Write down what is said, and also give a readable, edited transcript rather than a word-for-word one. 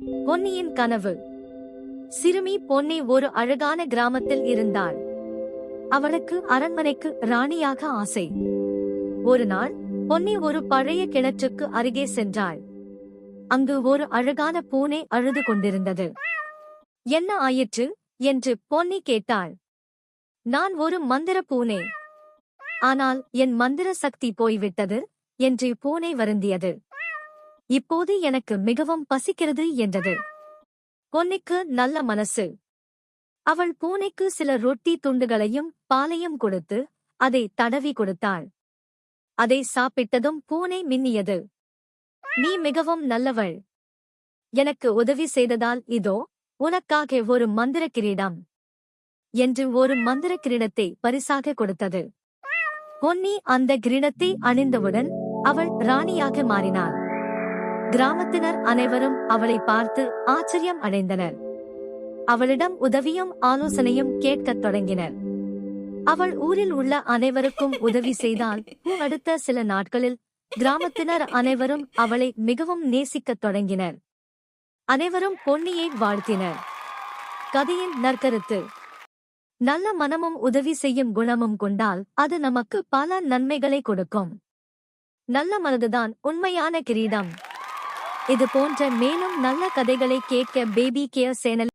பொன்னியின் கனவு. சிறுமி பொன்னி ஒரு அழகான கிராமத்தில் இருந்தாள். அவளுக்கு அரண்மனைக்கு ராணியாக ஆசை. ஒரு நாள் பொன்னி ஒரு பழைய கிணற்றுக்கு அருகே சென்றாள். அங்கு ஒரு அழகான பூனை அழுது கொண்டிருந்தது. என்ன ஆயிற்று என்று பொன்னி கேட்டாள். நான் ஒரு மந்திர பூனை. ஆனால் என் மந்திர சக்தி போய்விட்டது என்று பூனை வருந்தியது. இப்போது எனக்கு மிகவும் பசிக்கிறது என்றது. பொன்னிக்கு நல்ல மனசு. அவள் பூனைக்கு சில ரொட்டி துண்டுகளையும் பாலையும் கொடுத்து அதை தடவி கொடுத்தாள். அதை சாப்பிட்டதும் பூனை மின்னியது. நீ மிகவும் நல்லவள். எனக்கு உதவி செய்ததால் இதோ உனக்காக ஒரு மந்திர கிரீடம் என்று ஒரு மந்திர கிரீடத்தை பரிசாக கொடுத்தது. பொன்னி அந்த கிரீடத்தை அணிந்தவுடன் அவள் ராணியாக மாறினாள். கிராமத்தினர் அனைவரும் அவளை பார்த்து ஆச்சரியம் அடைந்தனர். அவளிடம் உதவியும் ஆலோசனையும் கேட்கத் தொடங்கினர். அவள் ஊரில் உள்ள அனைவருக்கும் உதவி செய்தால் அடுத்த சில நாட்களில் கிராமத்தினர் அனைவரும் அவளை மிகவும் நேசிக்கத் தொடங்கினர். அனைவரும் பொன்னியை வாழ்த்தினர். கதையின் நற்கருத்து: நல்ல மனமும் உதவி செய்யும் குணமும் கொண்டால் அது நமக்கு பல நன்மைகளை கொடுக்கும். நல்ல மனதுதான் உண்மையான கிரீடம். இது போன்ற மேலும் நல்ல கதைகளை கேட்க பேபி கேர் சேனல்